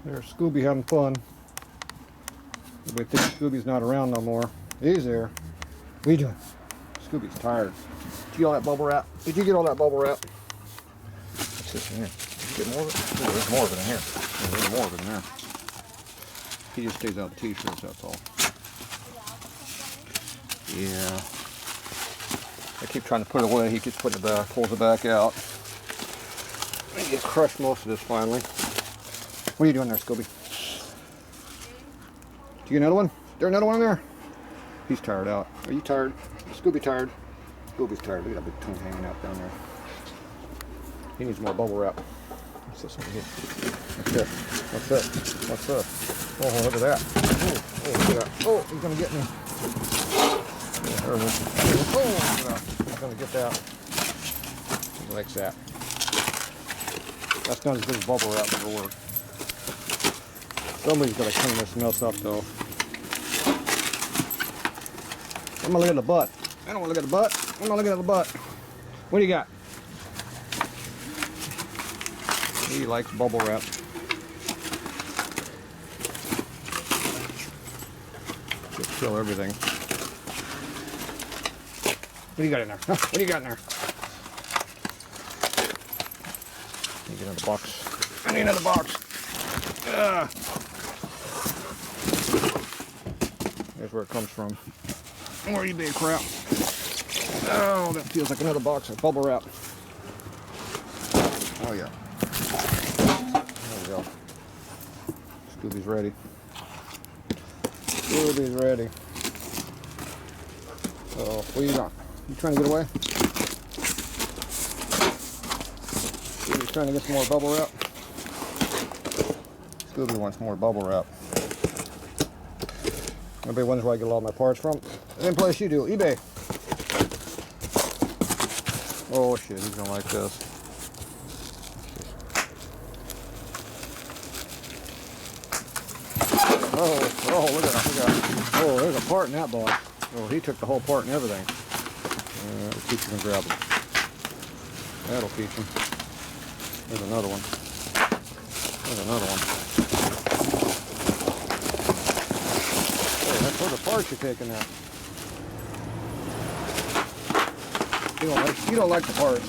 There's Scooby having fun. Everybody thinks Scooby's not around no more. He's there. What are you doing? Scooby's tired. Did you get all that bubble wrap? Did you get all that bubble wrap? What's this in here? Did you get more of it? Oh, there's more of it in here. Oh, there's more of it in there. He just stays out of the t-shirts, that's all. Yeah. I keep trying to put it away. He keeps putting it back, pulls it back out. I get crushed most of this finally. What are you doing there, Scooby? Do you get another one? Is there another one in there? He's tired out. Are you tired? Is Scooby tired? Scooby's tired. Look at that big tongue hanging out down there. He needs more bubble wrap. What's this one here? What's this? What's this? What's this? Oh, look at that. Oh, look at that. Oh, he's going to get me. Oh, look at that. He's going to get that. He likes that. That's not as good as bubble wrap before. Somebody's got to clean this mess up, though. I'm going to look at the butt. I don't want to look at the butt. I'm not looking at the butt. What do you got? He likes bubble wrap. Just kill everything. What do you got in there? Huh? What do you got in there? Let me get in the box. I need another box. There's where it comes from. More eBay crap. Oh, that feels like another box of bubble wrap. Oh yeah. There we go. Scooby's ready. Scooby's ready. Oh, what are you doing? You trying to get away? Scooby's trying to get some more bubble wrap. Scooby wants more bubble wrap. Everybody wonders where I get all my parts from. Same place you do, eBay. Oh shit, he's gonna like this. Oh, look at that. Oh, there's a part in that box. Oh, he took the whole part and everything. That'll teach him to grab them. That'll teach him. There's another one. There's another one. Hey, that's what the parts you're taking out. You don't like the parts.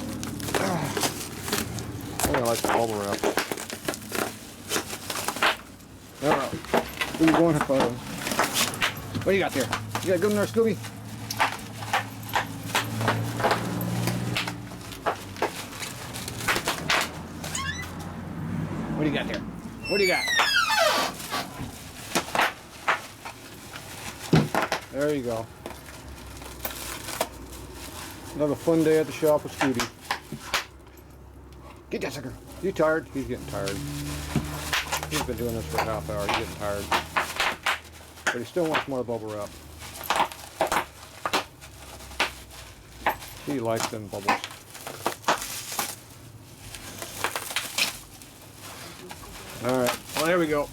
I don't like the bubble wrap. Alright. Where you going, Harley? What do you got there? You got good in there, Scooby? What do you got there? What do you got? There you go. Another fun day at the shop with Scooby. Get that sucker. You tired? He's getting tired. He's been doing this for a half hour. He's getting tired. But he still wants more bubble wrap. He likes them bubbles. Alright, well there we go.